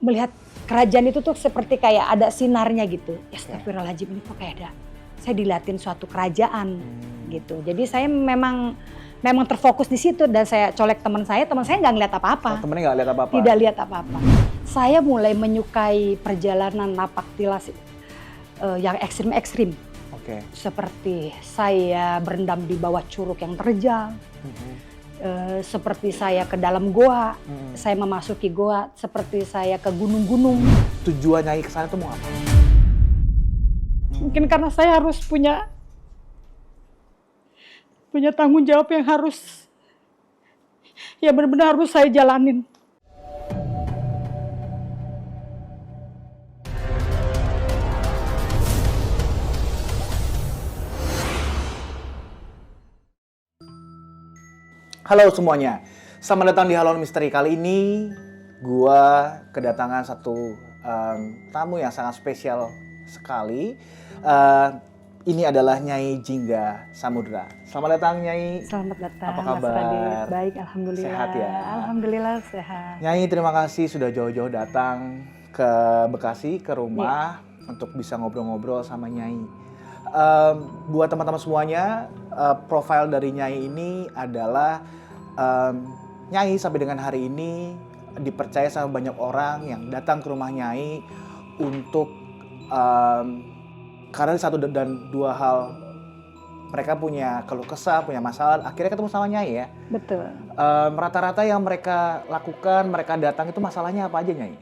melihat kerajaan itu tuh seperti kayak ada sinarnya gitu. Astagfirullahaladzim, ini kok kayak ada. Saya dilihatin suatu kerajaan gitu. Jadi saya memang terfokus di situ dan saya colek teman saya nggak ngeliat apa-apa. Temennya nggak lihat apa-apa? Tidak lihat apa-apa. Saya mulai menyukai perjalanan napak tilas yang ekstrim-ekstrim. Oke. Seperti saya berendam di bawah curug yang terjal. Seperti saya ke dalam goa, saya memasuki goa, seperti saya ke gunung-gunung. Tujuan Nyai ke sana tuh mau apa? Mungkin karena saya harus punya tanggung jawab yang harus, ya benar-benar harus saya jalanin. Halo semuanya, selamat datang di Halo Misteri. Kali ini gua kedatangan satu tamu yang sangat spesial sekali. Ini adalah Nyai Jingga Samudra. Selamat datang Nyai. Selamat datang. Apa kabar? Mas Radit. Baik, alhamdulillah. Sehat ya? Alhamdulillah sehat. Nyai, terima kasih sudah jauh-jauh datang ke Bekasi, ke rumah untuk bisa ngobrol-ngobrol sama Nyai. Buat teman-teman semuanya, profil dari Nyai ini adalah Nyai sampai dengan hari ini dipercaya sama banyak orang yang datang ke rumah Nyai untuk karena satu dan dua hal, mereka punya keluh kesah, punya masalah, akhirnya ketemu sama Nyai ya. Betul. Rata-rata yang mereka lakukan, mereka datang itu masalahnya apa aja Nyai?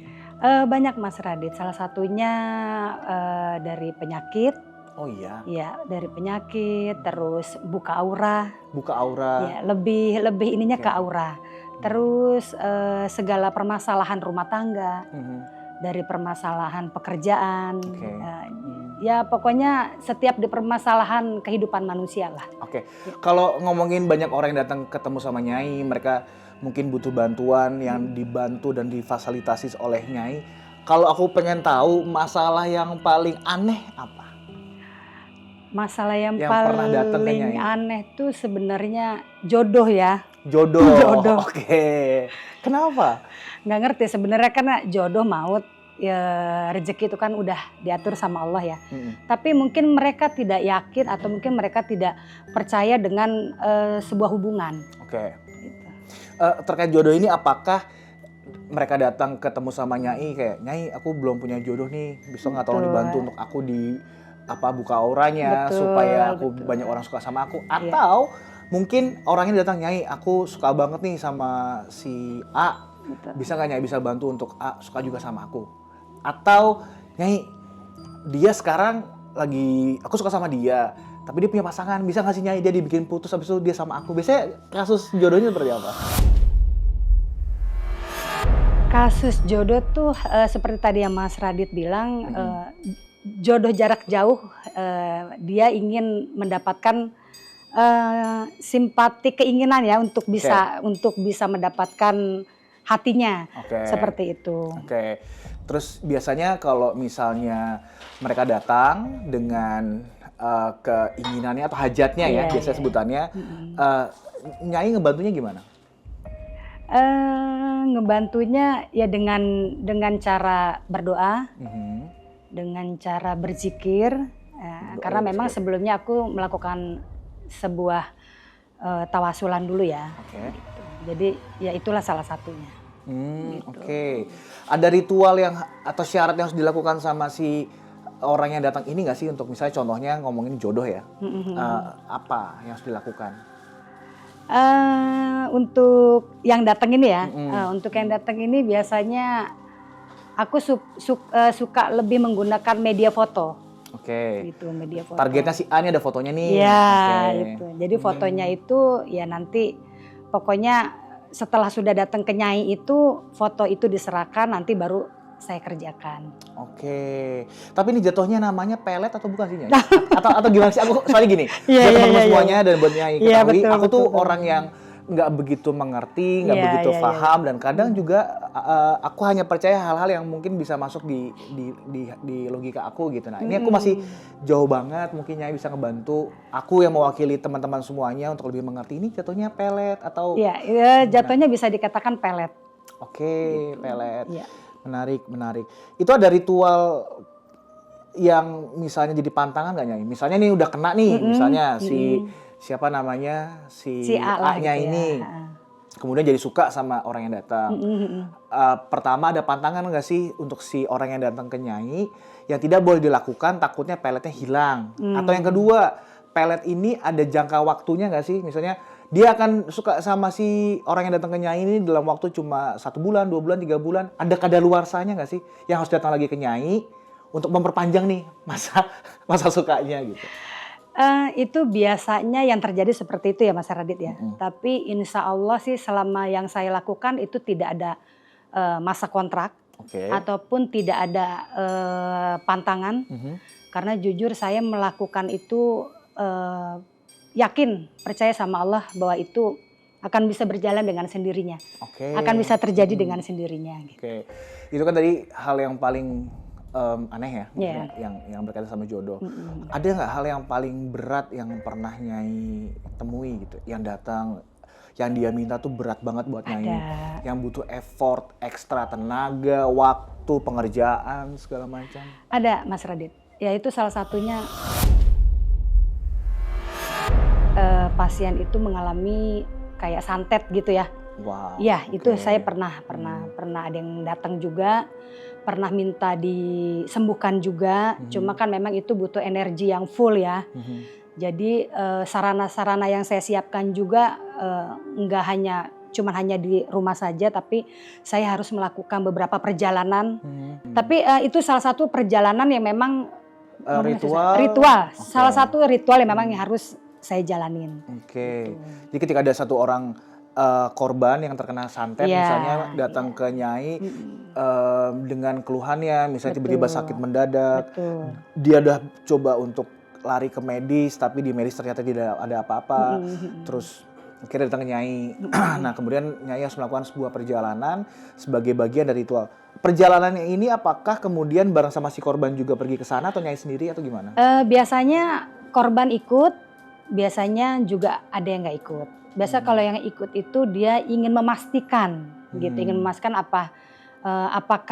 Banyak Mas Radit, salah satunya dari penyakit. Oh iya? Ya, dari penyakit, terus buka aura. Buka aura. Ya, lebih ininya ke aura. Terus segala permasalahan rumah tangga, dari permasalahan pekerjaan. Ya pokoknya setiap di permasalahan kehidupan manusia lah. Oke. Kalau ngomongin banyak orang yang datang ketemu sama Nyai, mereka mungkin butuh bantuan yang dibantu dan difasilitasi oleh Nyai. Kalau aku pengen tahu masalah yang paling aneh apa? Masalah yang pernah datang ke paling Nyai? aneh tuh sebenarnya jodoh ya. Jodoh. Jodoh. Oke. Kenapa? Nggak ngerti sebenarnya karena jodoh maut. Ya rezeki itu kan udah diatur sama Allah ya. Tapi mungkin mereka tidak yakin atau mungkin mereka tidak percaya dengan sebuah hubungan. Oke. Gitu. Terkait jodoh ini, apakah mereka datang ketemu sama Nyai kayak, Nyai aku belum punya jodoh nih, bisa nggak tolong dibantu untuk aku buka auranya supaya aku banyak orang suka sama aku? Atau mungkin orangnya datang, Nyai aku suka banget nih sama si A, bisa nggak Nyai bisa bantu untuk A suka juga sama aku? Atau Nyai dia sekarang lagi, aku suka sama dia tapi dia punya pasangan, bisa nggak sih Nyai dia dibikin putus habis itu dia sama aku? Biasanya kasus jodohnya seperti apa? Kasus jodoh tuh seperti tadi yang Mas Radit bilang, jodoh jarak jauh, dia ingin mendapatkan simpati keinginan ya untuk bisa mendapatkan hatinya, seperti itu. Oke. Terus biasanya kalau misalnya mereka datang dengan keinginannya atau hajatnya biasanya sebutannya, Nyai ngebantunya gimana? Ngebantunya ya dengan cara berdoa, dengan cara berzikir, karena memang sebelumnya aku melakukan sebuah tawasulan dulu ya. Gitu. Jadi ya itulah salah satunya. Gitu. Oke. Ada ritual atau syarat yang harus dilakukan sama si orang yang datang ini nggak sih, untuk misalnya contohnya ngomongin jodoh ya? Apa yang harus dilakukan? Untuk yang datang ini ya, untuk yang datang ini biasanya aku suka lebih menggunakan media foto. Oke. Gitu, media foto. Targetnya si A ini ada fotonya nih. Iya, itu. Jadi fotonya itu ya nanti pokoknya setelah sudah datang ke Nyai itu foto itu diserahkan, nanti baru saya kerjakan. Oke. Tapi ini jatuhnya namanya pelet atau bukan sih Nyai? atau gimana sih? Aku soalnya gini, buat teman-teman semuanya dan buat Nyai ketahui, aku tuh orang yang nggak begitu mengerti, nggak begitu paham, dan kadang juga aku hanya percaya hal-hal yang mungkin bisa masuk di logika aku gitu. Nah ini aku masih jauh banget, mungkin Nyai bisa ngebantu aku yang mewakili teman-teman semuanya untuk lebih mengerti ini jatuhnya pelet atau? Iya, jatuhnya bisa dikatakan pelet. Oke, pelet. Menarik. Itu ada ritual yang misalnya jadi pantangan nggak Nyai? Misalnya nih udah kena nih, misalnya siapa namanya si A A-nya gitu ini, ya. kemudian jadi suka sama orang yang datang. Pertama ada pantangan nggak sih untuk si orang yang datang ke Nyai yang tidak boleh dilakukan takutnya peletnya hilang? Atau yang kedua, pelet ini ada jangka waktunya nggak sih? Misalnya dia akan suka sama si orang yang datang ke Nyai ini dalam waktu cuma 1 bulan, 2 bulan, 3 bulan. Ada kadaluarsanya nggak sih yang harus datang lagi ke Nyai untuk memperpanjang nih masa sukanya gitu? Itu biasanya yang terjadi seperti itu ya Mas Radit ya. Tapi insya Allah sih selama yang saya lakukan itu tidak ada masa kontrak ataupun tidak ada pantangan. Karena jujur saya melakukan itu yakin, percaya sama Allah bahwa itu akan bisa berjalan dengan sendirinya. Akan bisa terjadi dengan sendirinya. Gitu. Itu kan tadi hal yang paling aneh ya, yang berkaitan sama jodoh. Ada nggak hal yang paling berat yang pernah Nyai temui gitu, yang datang, yang dia minta tuh berat banget buat Nyai, yang butuh effort, ekstra tenaga, waktu, pengerjaan, segala macam? Ada Mas Radit, ya itu salah satunya pasien itu mengalami kayak santet gitu ya. Ya itu saya pernah ada yang datang juga. Pernah minta disembuhkan juga, cuma kan memang itu butuh energi yang full ya. Jadi sarana-sarana yang saya siapkan juga nggak cuma hanya di rumah saja, tapi saya harus melakukan beberapa perjalanan. Tapi itu salah satu perjalanan yang memang ritual. Salah satu ritual yang memang harus saya jalanin. Jadi ketika ada satu orang korban yang terkena santet misalnya datang ke Nyai dengan keluhannya, misalnya tiba-tiba sakit mendadak, dia udah coba untuk lari ke medis tapi di medis ternyata tidak ada apa-apa, terus akhirnya datang ke Nyai. Nah kemudian Nyai harus melakukan sebuah perjalanan sebagai bagian dari ritual. Perjalanannya ini apakah kemudian bareng sama si korban juga pergi ke sana atau Nyai sendiri atau gimana? Biasanya korban ikut, biasanya juga ada yang nggak ikut. Biasa kalau yang ikut itu dia ingin memastikan gitu, ingin memastikan apakah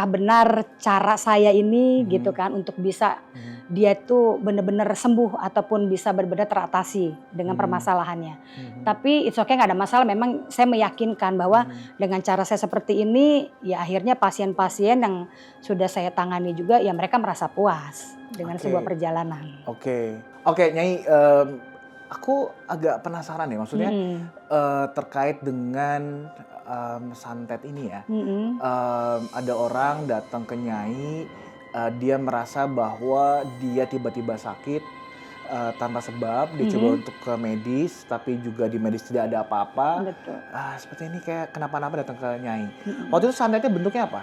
benar cara saya ini gitu kan untuk bisa dia itu benar-benar sembuh ataupun bisa benar-benar teratasi dengan permasalahannya. Tapi it's okay, nggak ada masalah. Memang saya meyakinkan bahwa dengan cara saya seperti ini ya akhirnya pasien-pasien yang sudah saya tangani juga ya mereka merasa puas dengan sebuah perjalanan. Oke, Nyai, aku agak penasaran ya, maksudnya terkait dengan santet ini ya. Ada orang datang ke Nyai, dia merasa bahwa dia tiba-tiba sakit tanpa sebab, dia coba untuk ke medis, tapi juga di medis tidak ada apa-apa. Seperti ini kayak kenapa-napa datang ke Nyai. Waktu itu santetnya bentuknya apa?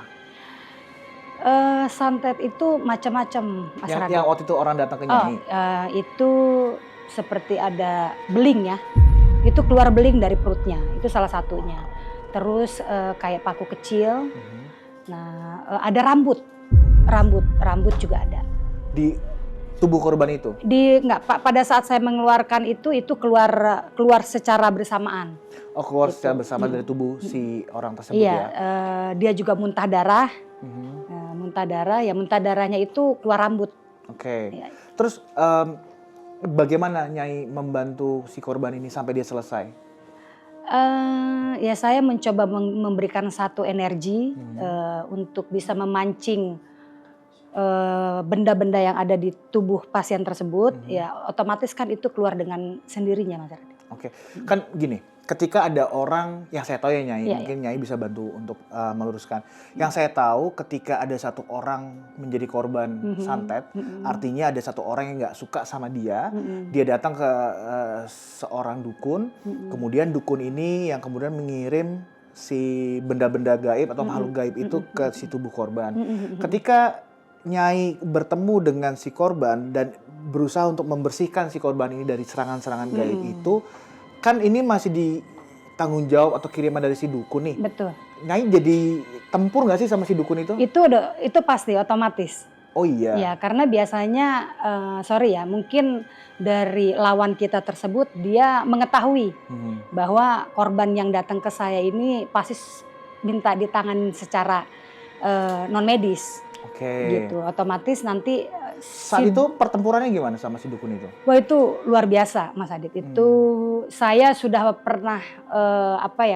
Santet itu macam-macam, Mas Radit. Yang waktu itu orang datang ke Nyai? Itu seperti ada beling ya, itu keluar beling dari perutnya, itu salah satunya. Terus kayak paku kecil, nah ada rambut juga ada. Di tubuh korban itu? Pada saat saya mengeluarkan itu keluar secara bersamaan. Keluar secara bersamaan dari tubuh si orang tersebut ya? Iya, dia juga muntah darah, muntah darahnya itu keluar rambut. Ya. Terus bagaimana Nyai membantu si korban ini sampai dia selesai? Ya saya mencoba memberikan satu energi untuk bisa memancing benda-benda yang ada di tubuh pasien tersebut. Ya otomatis kan itu keluar dengan sendirinya, Mas Radit. Kan gini, ketika ada orang yang saya tahu ya Nyai, mungkin Nyai bisa bantu untuk meluruskan. Yang saya tahu ketika ada satu orang menjadi korban santet, artinya ada satu orang yang nggak suka sama dia, dia datang ke seorang dukun, kemudian dukun ini yang kemudian mengirim si benda-benda gaib atau makhluk gaib itu ke si tubuh korban. Ketika Nyai bertemu dengan si korban dan berusaha untuk membersihkan si korban ini dari serangan-serangan gaib itu, kan ini masih di tanggung jawab atau kiriman dari si dukun nih. Betul. Nyai jadi tempur nggak sih sama si dukun itu? Itu pasti otomatis. Oh iya. Ya karena biasanya mungkin dari lawan kita tersebut dia mengetahui bahwa korban yang datang ke saya ini pasti minta ditangani secara non medis. Gitu. Otomatis nanti saat itu pertempurannya gimana sama si dukun itu? Wah, itu luar biasa, Mas Adit. Itu saya sudah pernah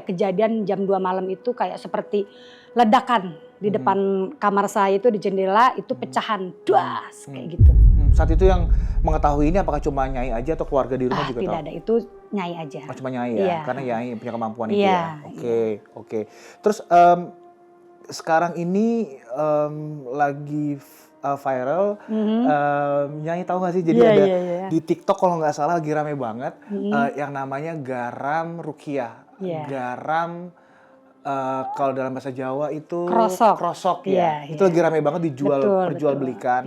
kejadian jam 2 malam itu kayak seperti ledakan di depan kamar saya itu, di jendela itu pecahan, duas kayak gitu. Saat itu yang mengetahui ini apakah cuma Nyai aja atau keluarga di rumah juga tahu? Tidak ada, itu Nyai aja. Oh, cuma Nyai ya? Iya. Karena Nyai punya kemampuan itu Iya, ya? Oke. Terus sekarang ini lagi viral, Nyai tahu nggak sih? Jadi ada di TikTok kalau nggak salah lagi rame banget, yang namanya garam rukiah. Garam kalau dalam bahasa Jawa itu krosok ya. Itu lagi rame banget perjualbelikan.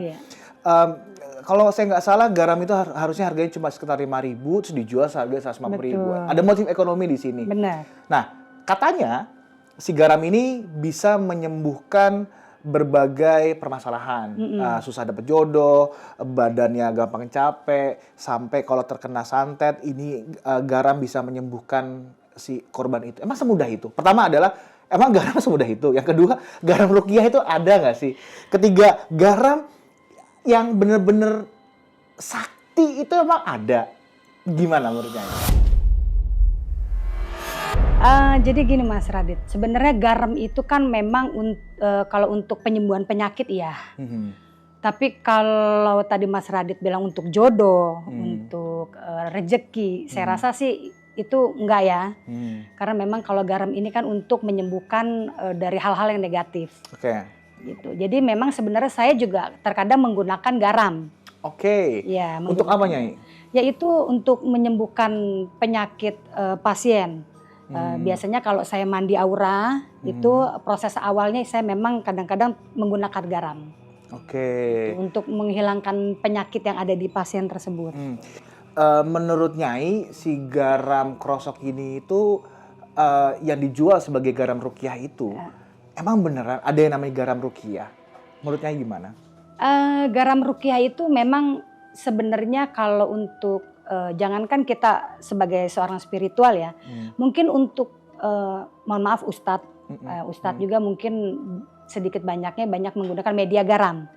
Kalau saya nggak salah garam itu harusnya harganya cuma sekitar 5.000 terus dijual seharga 150.000. Ada motif ekonomi di sini. Benar. Nah, katanya si garam ini bisa menyembuhkan berbagai permasalahan. Susah dapet jodoh, badannya gampang capek, sampai kalau terkena santet ini garam bisa menyembuhkan si korban itu. Emang semudah itu? Pertama adalah emang garam semudah itu? Yang kedua, garam rukiah itu ada nggak sih? Ketiga, garam yang bener-bener sakti itu emang ada? Gimana menurutnya? Jadi gini Mas Radit, sebenarnya garam itu kan memang kalau untuk penyembuhan penyakit ya. Tapi kalau tadi Mas Radit bilang untuk jodoh, untuk rezeki, saya rasa sih itu enggak ya. Karena memang kalau garam ini kan untuk menyembuhkan dari hal-hal yang negatif. Gitu. Jadi memang sebenarnya saya juga terkadang menggunakan garam. Ya, untuk apa Nyai? Yaitu untuk menyembuhkan penyakit pasien. Biasanya kalau saya mandi aura itu proses awalnya saya memang kadang-kadang menggunakan garam. Untuk menghilangkan penyakit yang ada di pasien tersebut. Menurut Nyai si garam krosok ini itu yang dijual sebagai garam rukiah itu emang beneran ada yang namanya garam rukiah? Menurut Nyai gimana? Garam rukiah itu memang sebenarnya kalau untuk jangankan kita sebagai seorang spiritual ya, mungkin untuk mohon maaf Ustadz, Ustadz juga mungkin sedikit banyaknya banyak menggunakan media garam.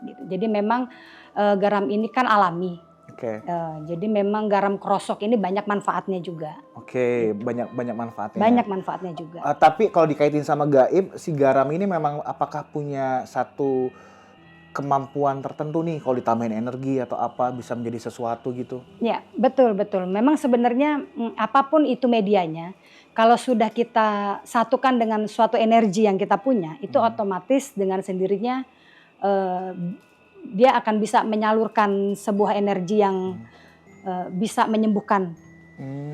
Gitu. Jadi memang garam ini kan alami. Jadi memang garam krosok ini banyak manfaatnya juga. Banyak manfaatnya. Banyak manfaatnya juga. Tapi kalau dikaitin sama gaib, si garam ini memang apakah punya satu kemampuan tertentu nih kalau ditambahin energi atau apa bisa menjadi sesuatu gitu? Ya, betul. Memang sebenarnya apapun itu medianya, kalau sudah kita satukan dengan suatu energi yang kita punya, itu otomatis dengan sendirinya dia akan bisa menyalurkan sebuah energi yang bisa menyembuhkan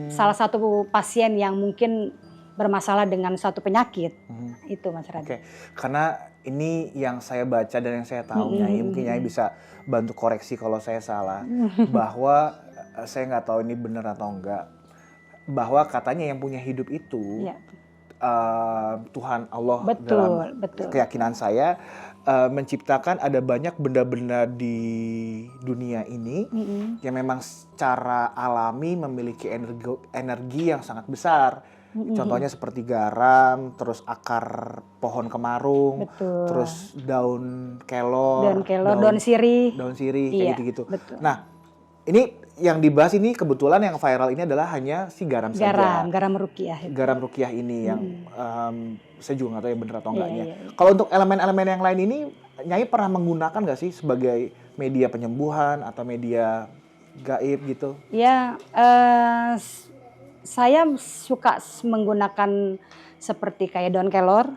salah satu pasien yang mungkin bermasalah dengan suatu penyakit. Itu Mas Radit. Karena ini yang saya baca dan yang saya tahu Nyai, mungkin Nyai bisa bantu koreksi kalau saya salah, bahwa saya nggak tahu ini benar atau enggak, bahwa katanya yang punya hidup itu Tuhan Allah. Dalam keyakinan saya menciptakan ada banyak benda-benda di dunia ini yang memang secara alami memiliki energi yang sangat besar. Contohnya seperti garam, terus akar pohon kemarung, terus daun kelor, daun sirih, kayak gitu-gitu. Nah, ini yang dibahas ini kebetulan yang viral ini adalah hanya si garam saja. Garam rukiah. Garam rukiah ini yang saya juga nggak tahu ya benar atau enggaknya. Kalau untuk elemen-elemen yang lain ini, Nyai pernah menggunakan nggak sih sebagai media penyembuhan atau media gaib gitu? Ya, saya suka menggunakan seperti kayak daun kelor,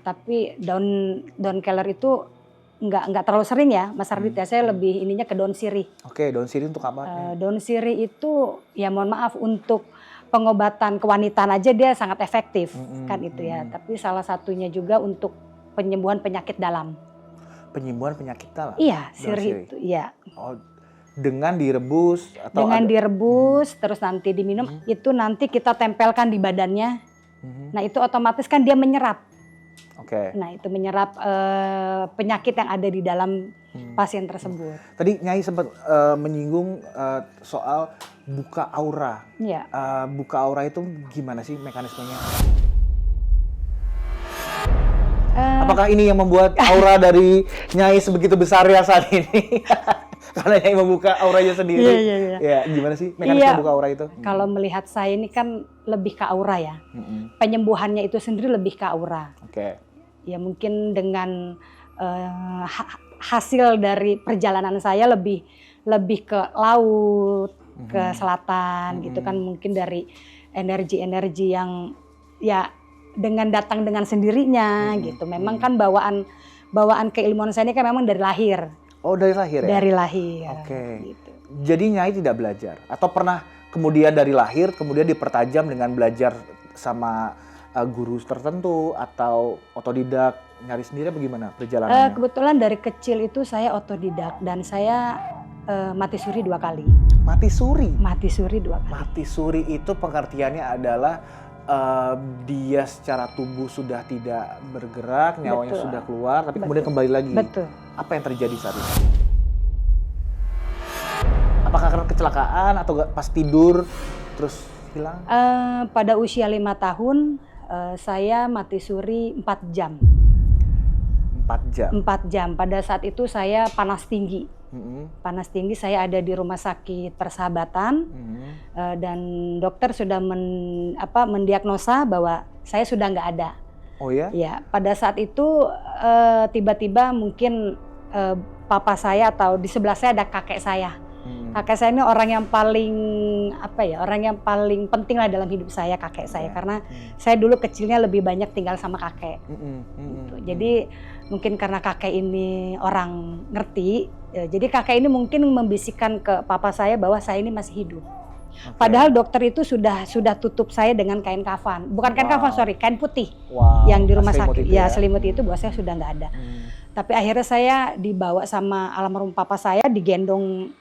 tapi daun kelor itu nggak terlalu sering ya, Mas Radit ya. Saya lebih ininya ke daun sirih. Daun sirih untuk apa? Daun sirih itu ya mohon maaf untuk pengobatan kewanitaan aja dia sangat efektif kan itu ya. Tapi salah satunya juga untuk penyembuhan penyakit dalam. Penyembuhan penyakit dalam? Iya, sirih itu, iya. Dengan direbus atau direbus terus nanti diminum, itu nanti kita tempelkan di badannya. Nah itu otomatis kan dia menyerap. Nah itu menyerap penyakit yang ada di dalam pasien tersebut. Tadi Nyai sempat menyinggung soal buka aura. Buka aura itu gimana sih mekanismenya? Apakah ini yang membuat aura dari Nyai sebegitu besar ya saat ini? Karena Nyai membuka auranya sendiri. Iya. Ya, gimana sih mekanisme buka aura itu? Kalau melihat saya ini kan lebih ke aura ya. Penyembuhannya itu sendiri lebih ke aura. Oke. Ya mungkin dengan hasil dari perjalanan saya lebih ke laut, ke selatan gitu kan, mungkin dari energi-energi yang ya dengan datang dengan sendirinya gitu. Memang kan bawaan keilmuan saya ini kan memang dari lahir. Oh, dari lahir ya? Dari lahir. Oke. Gitu. Jadi Nyai tidak belajar atau pernah kemudian dari lahir kemudian dipertajam dengan belajar sama guru tertentu atau otodidak nyari sendiri bagaimana perjalanannya? Kebetulan dari kecil itu saya otodidak dan saya mati suri 2 kali. Mati suri? Mati suri 2 kali. Mati suri itu pengertiannya adalah dia secara tubuh sudah tidak bergerak, nyawanya Betul. sudah keluar, tapi kemudian Betul. kembali lagi. Betul. Apa yang terjadi saat itu? Apakah karena kecelakaan atau pas tidur terus hilang? Pada usia 5 tahun saya mati suri 4 jam. 4 jam? 4 jam. Pada saat itu saya panas tinggi. Panas tinggi, saya ada di rumah sakit Persahabatan dan dokter sudah mendiagnosa bahwa saya sudah nggak ada. Oh ya? Ya, pada saat itu tiba-tiba mungkin papa saya atau di sebelah saya ada kakek saya. Kakek saya ini orang yang paling orang yang paling penting lah dalam hidup saya, kakek saya, karena saya dulu kecilnya lebih banyak tinggal sama kakek. Gitu. Jadi mungkin karena kakek ini orang ngerti, jadi kakek ini mungkin membisikkan ke papa saya bahwa saya ini masih hidup. Padahal dokter itu sudah tutup saya dengan kain kafan, bukan kain kafan, kain putih yang di rumah sakit. Ya, selimut itu bahwa saya sudah nggak ada. Tapi akhirnya saya dibawa sama almarhum papa saya, digendong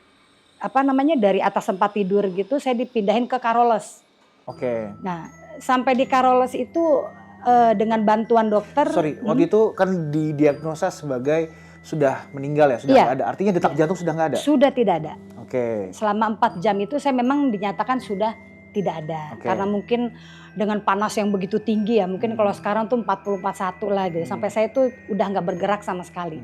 dari atas tempat tidur gitu, saya dipindahin ke Karoles. Oke. Nah, sampai di Karoles itu dengan bantuan dokter. Waktu itu kan didiagnosa sebagai sudah meninggal ya, sudah nggak ada. Artinya detak jantung sudah nggak ada? Sudah tidak ada. Oke. Selama 4 jam itu saya memang dinyatakan sudah tidak ada. Karena mungkin dengan panas yang begitu tinggi ya, mungkin kalau sekarang tuh 40-41 lah gitu. Sampai saya tuh udah nggak bergerak sama sekali.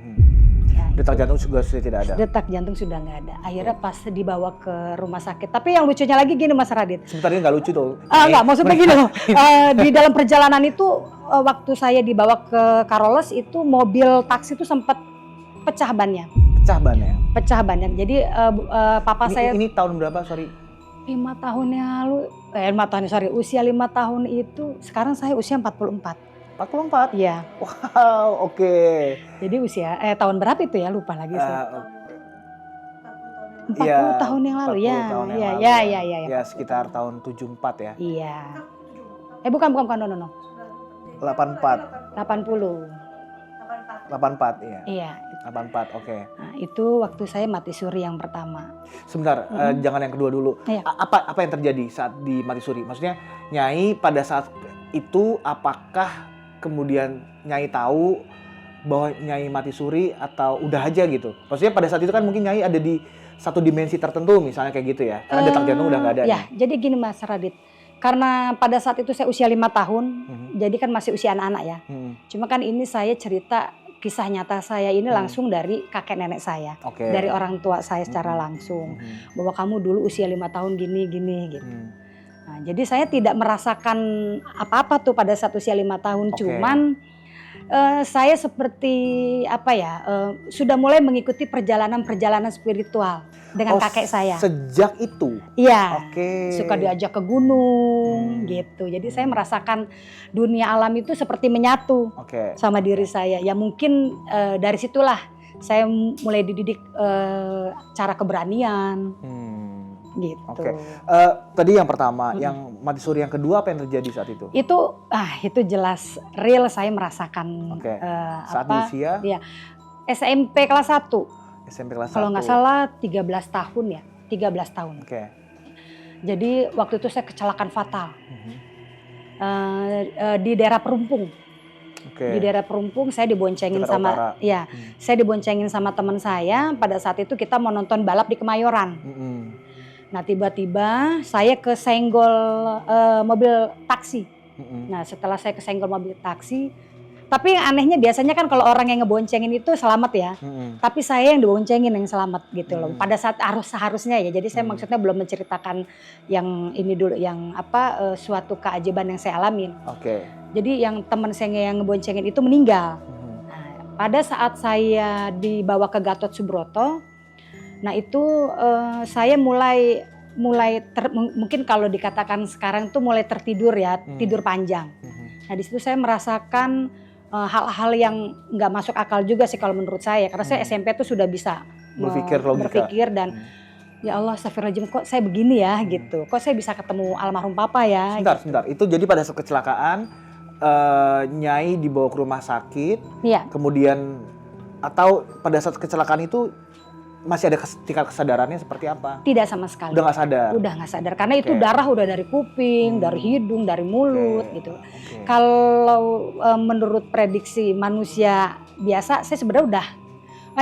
Detak jantung juga sudah tidak ada? Detak jantung sudah nggak ada. Akhirnya pas dibawa ke rumah sakit. Tapi yang lucunya lagi gini Mas Radit. Sebentar, ini nggak lucu tuh. Nggak, maksudnya gini loh. Di dalam perjalanan itu waktu saya dibawa ke Karoles itu mobil taksi itu sempat pecah bannya. Pecah bannya? Pecah bannya. Jadi papa saya... Ini tahun berapa, 5 tahun yang lalu, usia 5 tahun itu, sekarang saya usia 44. 44? Iya. Wow, oke. Jadi usia, tahun berapa itu ya, lupa lagi saya. 40 tahun yang lalu, ya. Ya, sekitar tahun 74 ya. Iya. Bukan, no. 84. 84, iya. Iya. 84, oke. Nah, itu waktu saya mati suri yang pertama. Sebentar, jangan yang kedua dulu. Iya. Apa yang terjadi saat di mati suri? Maksudnya Nyai pada saat itu apakah kemudian Nyai tahu bahwa Nyai mati suri atau udah aja gitu? Maksudnya pada saat itu kan mungkin Nyai ada di satu dimensi tertentu misalnya kayak gitu ya? Karena detak jantung udah nggak ada. Ya, jadi gini Mas Radit. Karena pada saat itu saya usia 5 tahun, jadi kan masih usia anak-anak ya. Cuma kan ini saya cerita kisah nyata saya ini langsung dari kakek nenek saya. Dari orang tua saya secara langsung. Bahwa kamu dulu usia 5 tahun gini gitu. Nah, jadi saya tidak merasakan apa-apa tuh pada saat usia 5 tahun. Cuman saya seperti sudah mulai mengikuti perjalanan spiritual dengan kakek saya. Sejak itu? Iya. Suka diajak ke gunung gitu. Jadi saya merasakan dunia alam itu seperti menyatu sama diri saya. Ya mungkin dari situlah saya mulai dididik cara keberanian. Gitu. Tadi yang pertama, yang mati suri yang kedua apa yang terjadi saat itu? Itu jelas real saya merasakan. Saat di usia? Ya, SMP kelas 1. SMP kelas 1. Kalau nggak salah 13 tahun ya, 13 tahun. Jadi waktu itu saya kecelakaan fatal di daerah Perumpung. Di daerah Perumpung saya diboncengin saya diboncengin sama teman saya. Pada saat itu kita mau nonton balap di Kemayoran. Nah tiba-tiba saya kesenggol mobil taksi. Nah setelah saya kesenggol mobil taksi, Tapi yang anehnya biasanya kan kalau orang yang ngeboncengin itu selamat ya. Tapi saya yang diboncengin yang selamat gitu loh. Pada saat seharusnya ya. Jadi saya maksudnya belum menceritakan yang ini dulu, yang suatu keajaiban yang saya alamin. Oke. Jadi yang teman saya yang ngeboncengin itu meninggal. Nah, pada saat saya dibawa ke Gatot Subroto, nah itu saya mulai mungkin kalau dikatakan sekarang tuh mulai tertidur ya, tidur panjang. Nah di situ saya merasakan hal-hal yang nggak masuk akal juga sih kalau menurut saya, karena saya SMP tuh sudah bisa berpikir dan ya Allah, astagfirullahaladzim, kok saya begini ya gitu, kok saya bisa ketemu almarhum papa ya. Sebentar, itu jadi pada saat kecelakaan Nyai dibawa ke rumah sakit, kemudian atau pada saat kecelakaan itu masih ada tingkat kesadarannya seperti apa? Tidak sama sekali. Udah nggak sadar? Udah nggak sadar, karena itu darah udah dari kuping, dari hidung, dari mulut gitu. Kalau menurut prediksi manusia biasa, saya sebenarnya udah,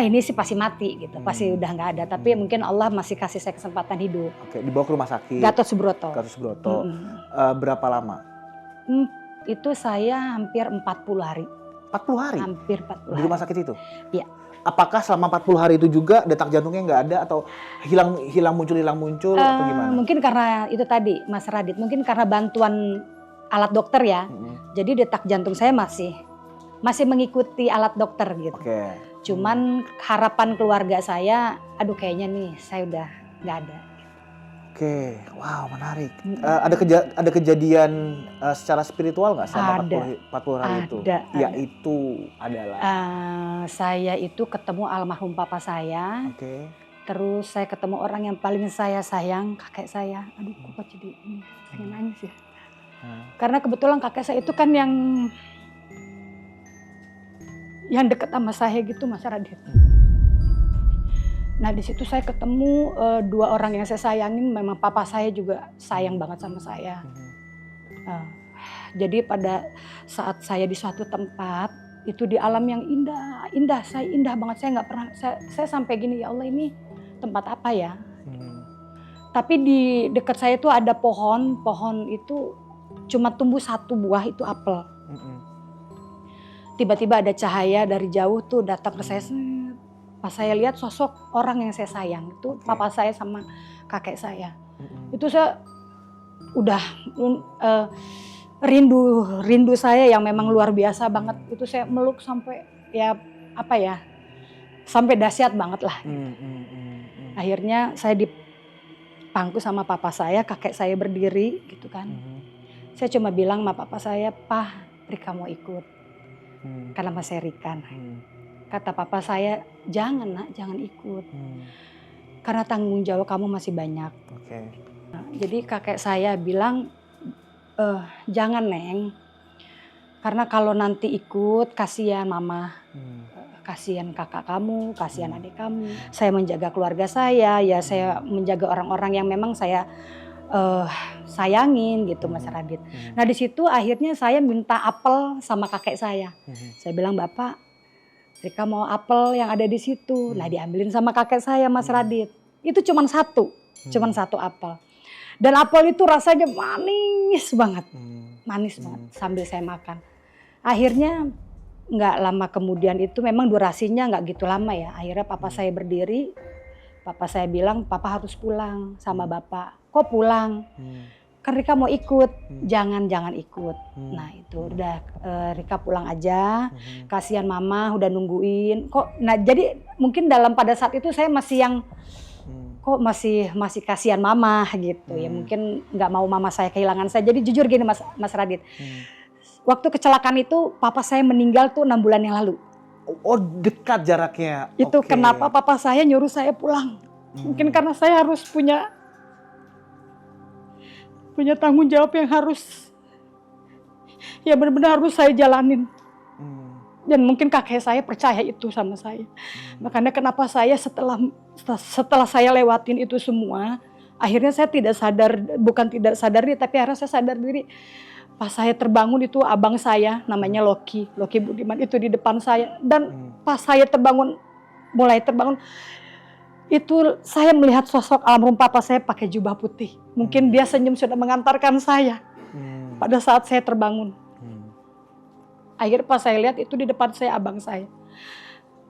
ini sih pasti mati gitu, pasti udah nggak ada. Tapi mungkin Allah masih kasih saya kesempatan hidup. Oke, dibawa ke rumah sakit. Gatot Subroto. Berapa lama? Itu saya hampir 40 hari. 40 hari? Hampir 40 hari. Di rumah sakit itu? Iya. Apakah selama 40 hari itu juga detak jantungnya nggak ada atau hilang muncul atau gimana? Mungkin karena itu tadi Mas Radit, mungkin karena bantuan alat dokter ya. Jadi detak jantung saya masih mengikuti alat dokter gitu. Cuman harapan keluarga saya, aduh kayaknya nih saya udah nggak ada. Wow, menarik. Ada kejadian secara spiritual nggak selama 40 hari itu? Yaitu adalah saya itu ketemu almarhum papa saya. Terus saya ketemu orang yang paling saya sayang, kakek saya. Aduh, kok jadi ini pengen nangis ya. Karena kebetulan kakek saya itu kan yang dekat sama saya gitu, Mas Radit. Nah di situ saya ketemu dua orang yang saya sayangin, memang papa saya juga sayang banget sama saya. Jadi pada saat saya di suatu tempat, itu di alam yang indah banget, saya nggak pernah, saya sampai gini, ya Allah ini tempat apa ya? Tapi di dekat saya itu ada pohon itu cuma tumbuh satu buah, itu apel. Tiba-tiba ada cahaya dari jauh tuh datang ke saya. Pas saya lihat sosok orang yang saya sayang, itu papa saya sama kakek saya. Itu saya udah rindu saya yang memang luar biasa banget. Itu saya meluk sampai sampai dahsyat banget lah. Akhirnya saya dipangku sama papa saya, kakek saya berdiri gitu kan. Saya cuma bilang sama papa saya, "Pah, Rika mau ikut." Karena Mas saya Rika. Kata papa saya, "Jangan nak, jangan ikut. Karena tanggung jawab kamu masih banyak." Nah, jadi kakek saya bilang, "Jangan Neng, karena kalau nanti ikut kasihan mama, kasihan kakak kamu, kasihan adik kamu. Saya menjaga keluarga saya, ya saya menjaga orang-orang yang memang saya sayangin gitu, Mas Radit." Nah di situ akhirnya saya minta apel sama kakek saya. Saya bilang, "Bapak, Rika mau apel yang ada di situ." Nah diambilin sama kakek saya, Mas Radit. Itu cuman satu apel. Dan apel itu rasanya manis banget. Sambil saya makan. Akhirnya nggak lama kemudian itu memang durasinya nggak gitu lama ya. Akhirnya papa saya berdiri, papa saya bilang, "Papa harus pulang sama bapak." "Kok pulang?" "Kan Rika mau ikut." Jangan ikut. Nah itu udah Rika pulang aja, kasihan mama udah nungguin. Nah jadi mungkin pada saat itu saya masih yang masih kasihan mama gitu ya, mungkin nggak mau mama saya kehilangan saya. Jadi jujur gini Mas Radit, waktu kecelakaan itu papa saya meninggal tuh 6 bulan yang lalu. Oh dekat jaraknya. Itu kenapa papa saya nyuruh saya pulang. Mungkin karena saya harus punya tanggung jawab yang harus ya benar-benar harus saya jalanin. Dan mungkin kakek saya percaya itu sama saya. Makanya kenapa saya setelah saya lewatin itu semua, akhirnya saya bukan tidak sadar diri, tapi akhirnya saya sadar diri. Pas saya terbangun itu abang saya namanya Loki Budiman itu di depan saya. Dan pas saya mulai terbangun, itu saya melihat sosok almarhum papa saya pakai jubah putih. Mungkin dia senyum sudah mengantarkan saya pada saat saya terbangun. Akhirnya pas saya lihat itu di depan saya abang saya.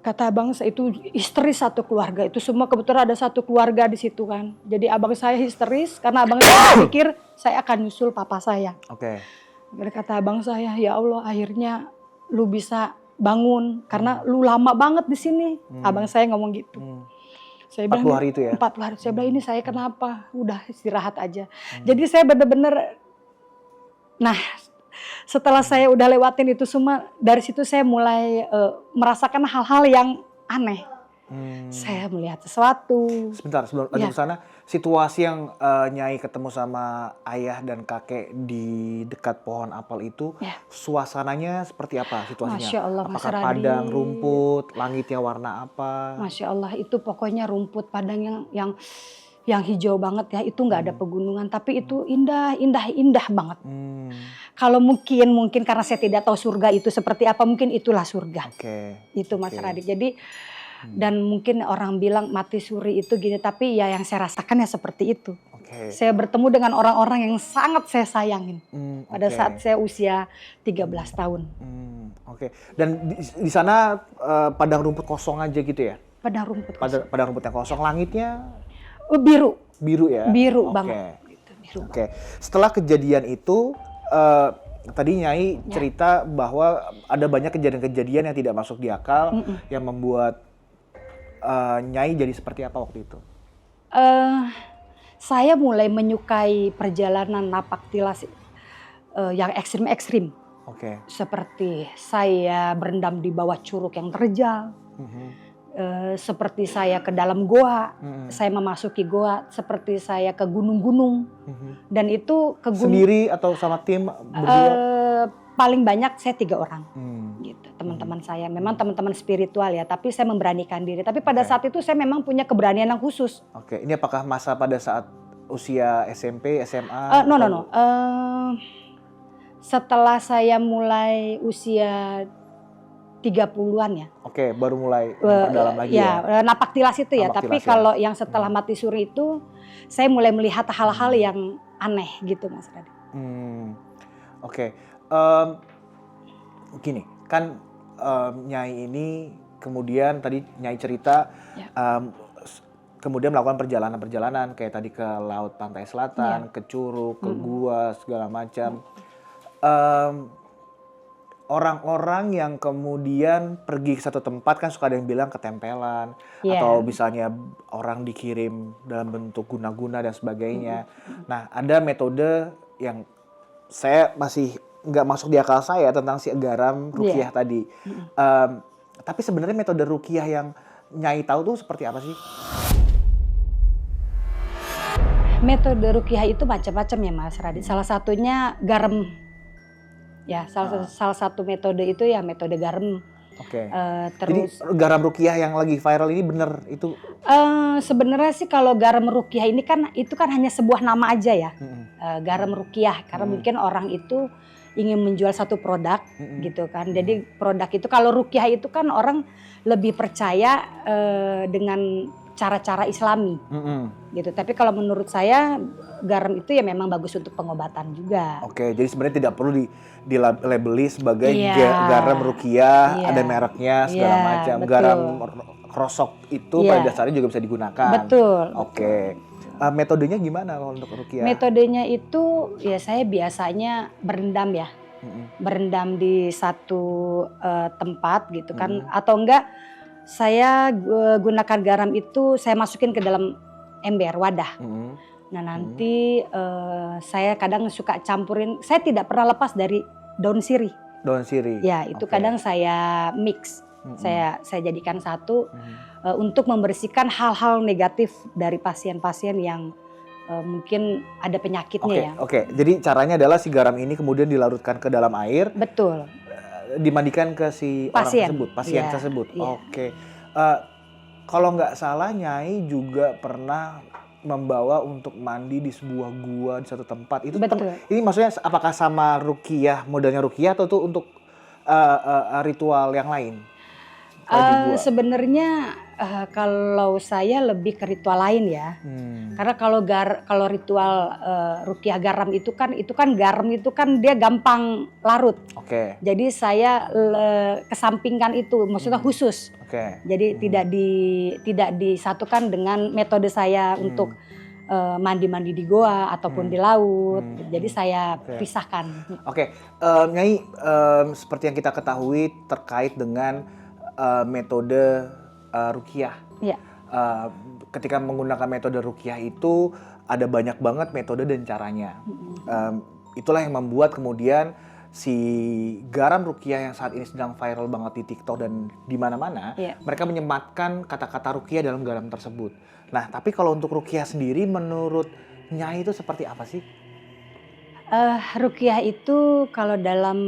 Kata abang saya itu histeris satu keluarga, itu semua kebetulan ada satu keluarga di situ kan. Jadi abang saya histeris karena abang saya pikir saya akan nyusul papa saya. Oke. Kata abang saya, ya Allah akhirnya lu bisa bangun karena lu lama banget di sini. Abang saya ngomong gitu. Saya 40 bilang, hari itu ya? 40 hari. Saya bilang ini saya kenapa? Udah istirahat aja. Jadi saya bener-bener, nah setelah saya udah lewatin itu semua, dari situ saya mulai merasakan hal-hal yang aneh. Saya melihat sesuatu. Sebentar, sebelum lanjut ke sana, situasi yang Nyai ketemu sama ayah dan kakek di dekat pohon apel itu, suasananya seperti apa situasinya? Masya Allah, Mas Apakah Radit. padang rumput, langitnya warna apa? Masya Allah, itu pokoknya rumput padang yang hijau banget ya, itu nggak ada pegunungan, tapi itu indah banget. Kalau mungkin karena saya tidak tahu surga itu seperti apa, mungkin itulah surga. Itu Mas Radit. Jadi dan mungkin orang bilang mati suri itu gini, tapi ya yang saya rasakan ya seperti itu. Saya bertemu dengan orang-orang yang sangat saya sayangin pada saat saya usia 13 tahun. Dan di sana padang rumput kosong aja gitu ya? Padang rumput kosong. Padang rumput yang kosong, langitnya biru. Biru ya? Biru banget. Biru banget. Setelah kejadian itu, tadi Nyai cerita bahwa ada banyak kejadian-kejadian yang tidak masuk di akal, yang membuat Nyai jadi seperti apa waktu itu? Saya mulai menyukai perjalanan napak tilas yang ekstrim-ekstrim. Seperti saya berendam di bawah curug yang terjal. Seperti saya ke dalam goa, saya memasuki goa, seperti saya ke gunung-gunung. Dan itu ke gunung sendiri atau sama tim berdua? Paling banyak saya 3 orang, gitu, teman-teman saya. Memang teman-teman spiritual ya, tapi saya memberanikan diri. Tapi pada saat itu saya memang punya keberanian yang khusus. Ini apakah masa pada saat usia SMP, SMA? No. Setelah saya mulai usia 30-an ya. Baru mulai memperdalam lagi ya? Napak tilas itu ya. Napak tapi tilas, kalau yang setelah mati suri itu, saya mulai melihat hal-hal yang aneh gitu Mas Radit. Gini, kan Nyai ini kemudian tadi Nyai cerita kemudian melakukan perjalanan-perjalanan kayak tadi ke laut pantai selatan, ke curug, ke gua, segala macam. Orang-orang yang kemudian pergi ke satu tempat kan suka ada yang bilang ketempelan, atau misalnya orang dikirim dalam bentuk guna-guna dan sebagainya. Nah, ada metode yang saya masih nggak masuk di akal saya tentang si garam ruqyah tadi. Tapi sebenarnya metode ruqyah yang Nyai tahu tuh seperti apa sih? Metode ruqyah itu macam-macam ya Mas Radit. Salah satunya garam. Ya, salah satu metode itu ya metode garam. Terus jadi garam ruqyah yang lagi viral ini bener itu? Sebenarnya sih kalau garam ruqyah ini kan itu kan hanya sebuah nama aja ya. Garam ruqyah karena mungkin orang itu ingin menjual satu produk gitu kan. Jadi produk itu kalau ruqyah itu kan orang lebih percaya dengan cara-cara Islami gitu. Tapi kalau menurut saya garam itu ya memang bagus untuk pengobatan juga. Jadi sebenarnya tidak perlu dilabeli sebagai garam ruqyah, ada mereknya segala macam. Garam krosok itu pada dasarnya juga bisa digunakan. Betul. Metodenya gimana kalau untuk ruqyah? Metodenya itu ya saya biasanya berendam ya. Berendam di satu tempat gitu kan. Atau enggak saya gunakan garam itu saya masukin ke dalam ember, wadah. Nah nanti saya kadang suka campurin, saya tidak pernah lepas dari daun sirih. Daun sirih? Ya itu kadang saya mix, saya jadikan satu untuk membersihkan hal-hal negatif dari pasien-pasien yang mungkin ada penyakitnya ya. Jadi caranya adalah si garam ini kemudian dilarutkan ke dalam air. Betul. Dimandikan ke si orang tersebut, pasien tersebut. Kalau nggak salah Nyai juga pernah membawa untuk mandi di sebuah gua di satu tempat. Itu ini maksudnya apakah sama ruqyah, modalnya ruqyah atau tuh untuk ritual yang lain? Sebenarnya Kalau saya lebih ke ritual lain ya. Karena kalau ritual ruqyah garam itu kan garam itu kan dia gampang larut. Oke. Jadi saya kesampingkan itu, maksudnya khusus. Oke. Jadi tidak disatukan dengan metode saya untuk mandi-mandi di goa ataupun di laut. Jadi saya pisahkan. Oke, Nyai, seperti yang kita ketahui terkait dengan metode ruqyah. Iya. Ketika menggunakan metode ruqyah itu ada banyak banget metode dan caranya. Itulah yang membuat kemudian si garam ruqyah yang saat ini sedang viral banget di TikTok dan di mana-mana, mereka menyematkan kata-kata ruqyah dalam garam tersebut. Nah, tapi kalau untuk ruqyah sendiri menurut Nyai itu seperti apa sih? Ruqyah itu kalau dalam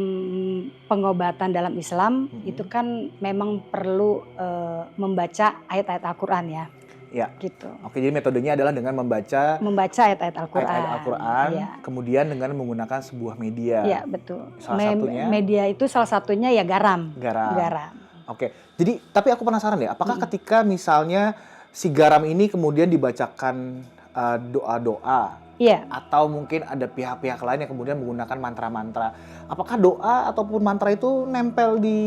pengobatan dalam Islam itu kan memang perlu membaca ayat-ayat Al-Quran ya. Ya. Gitu. Oke, jadi metodenya adalah dengan membaca ayat-ayat Al-Quran. Ayat-ayat Al-Quran, kemudian dengan menggunakan sebuah media. Iya, betul. Salah satunya media itu salah satunya ya garam. Garam. Oke. Jadi tapi aku penasaran deh, apakah ketika misalnya si garam ini kemudian dibacakan doa-doa, atau mungkin ada pihak-pihak lain yang kemudian menggunakan mantra-mantra, apakah doa ataupun mantra itu nempel di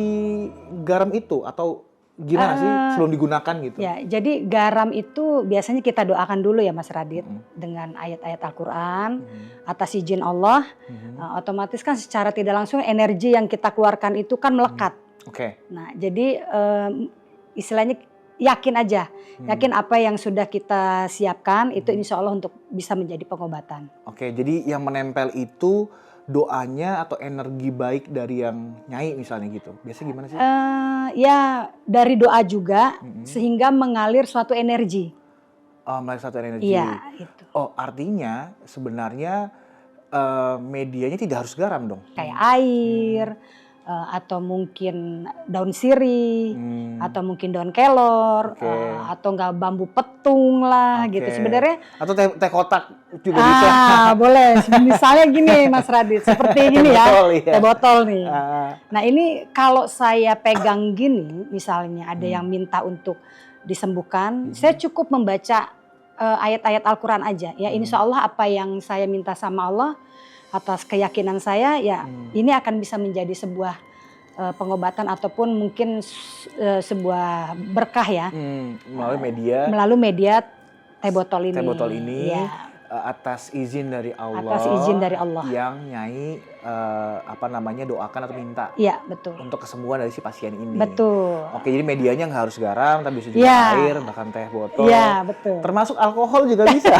garam itu atau gimana sih sebelum digunakan gitu? Ya, jadi garam itu biasanya kita doakan dulu ya Mas Radit dengan ayat-ayat Al-Quran atas izin Allah. Otomatis kan secara tidak langsung energi yang kita keluarkan itu kan melekat. Oke. Nah, jadi istilahnya yakin aja, yakin apa yang sudah kita siapkan itu insya Allah untuk bisa menjadi pengobatan. Oke, jadi yang menempel itu doanya atau energi baik dari yang Nyai misalnya gitu. Biasanya gimana sih? Ya dari doa juga sehingga mengalir suatu energi. Oh, mengalir suatu energi. Iya, itu. Oh, artinya sebenarnya medianya tidak harus garam dong? Kayak air, atau mungkin daun sirih, atau mungkin daun kelor, atau enggak bambu petung lah gitu sebenarnya. Atau teh kotak juga bisa. Boleh. Misalnya gini Mas Radit, seperti gini ya, teh botol nih. Nah ini kalau saya pegang gini, misalnya ada yang minta untuk disembuhkan, saya cukup membaca ayat-ayat Al-Quran aja. Ya insya Allah apa yang saya minta sama Allah, atas keyakinan saya ya ini akan bisa menjadi sebuah pengobatan ataupun mungkin sebuah berkah ya melalui media teh botol ini ya. Atas izin dari Allah. Atas izin dari Allah. Yang Nyai doakan atau minta. Iya, betul. Untuk kesembuhan dari si pasien ini. Betul. Oke, jadi medianya nggak harus garam, tapi bisa juga air, bahkan teh botol. Iya, betul. Termasuk alkohol juga bisa.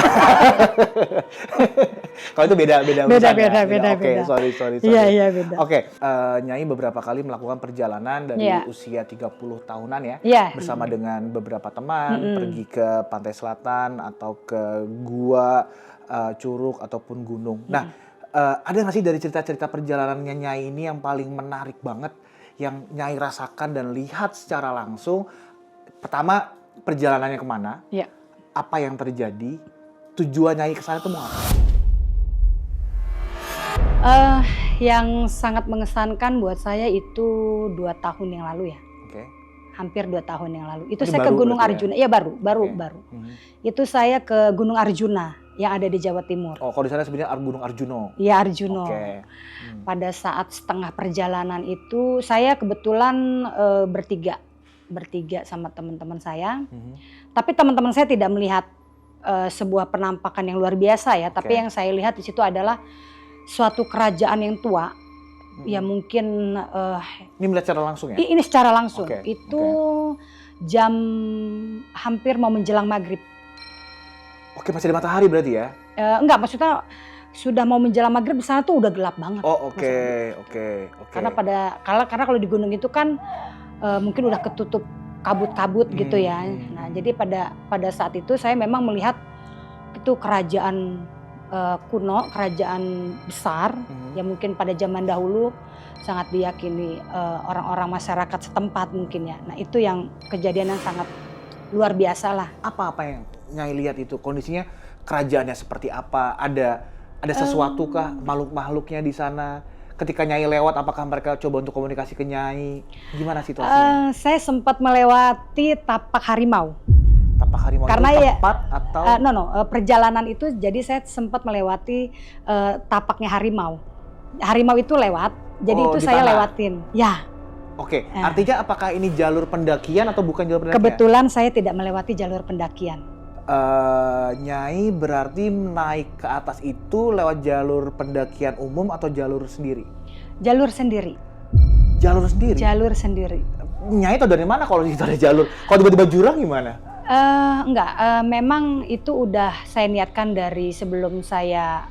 Kalau itu beda. Oke, sorry. Iya, beda. Oke, Nyai beberapa kali melakukan perjalanan dari usia 30 tahunan ya. Bersama dengan beberapa teman, pergi ke pantai selatan atau ke gua, curug ataupun gunung. Nah, ada nggak sih dari cerita-cerita perjalanannya Nyai ini yang paling menarik banget, yang Nyai rasakan dan lihat secara langsung? Pertama, perjalanannya kemana? Iya. Apa yang terjadi? Tujuan Nyai kesana itu mau apa? Yang sangat mengesankan buat saya itu 2 tahun yang lalu ya. Hampir 2 tahun yang lalu. Itu saya ke Gunung Arjuna. Iya, baru. Itu saya ke Gunung Arjuna yang ada di Jawa Timur. Oh, kalau di sana sebenarnya Gunung Arjuno. Iya, Arjuno. Pada saat setengah perjalanan itu saya kebetulan bertiga sama teman-teman saya. Tapi teman-teman saya tidak melihat sebuah penampakan yang luar biasa ya, tapi yang saya lihat di situ adalah suatu kerajaan yang tua. Ya mungkin ini melihat secara langsung ya? Ini secara langsung. Itu jam hampir mau menjelang maghrib. Oke, masih ada matahari berarti ya? Enggak, maksudnya sudah mau menjelang maghrib di sana tuh udah gelap banget. Oh, oke. Karena kalau di gunung itu kan mungkin udah ketutup kabut-kabut gitu ya. Nah, jadi pada saat itu saya memang melihat itu kerajaan kuno, kerajaan besar yang mungkin pada zaman dahulu sangat diyakini orang-orang masyarakat setempat mungkin ya. Nah, itu yang kejadian yang sangat luar biasa lah. Apa yang Nyai lihat itu? Kondisinya kerajaannya seperti apa? Ada sesuatu kah makhluk-makhluknya di sana? ketika Nyai lewat, apakah mereka coba untuk komunikasi ke Nyai? Gimana situasinya? Saya sempat melewati tapak harimau. Tapak harimau Karena itu ya, tempat atau? Perjalanan itu jadi saya sempat melewati tapaknya harimau. Harimau itu lewat, jadi itu di saya tanah? lewatin. Ya. Oke, artinya apakah ini jalur pendakian atau bukan jalur pendakian? Kebetulan saya tidak melewati jalur pendakian. Nyai berarti naik ke atas itu lewat jalur pendakian umum atau jalur sendiri? Jalur sendiri. Jalur sendiri? Jalur sendiri. Nyai tahu dari mana kalau itu ada jalur? Kalau tiba-tiba jurang gimana? Enggak, memang itu udah saya niatkan dari sebelum saya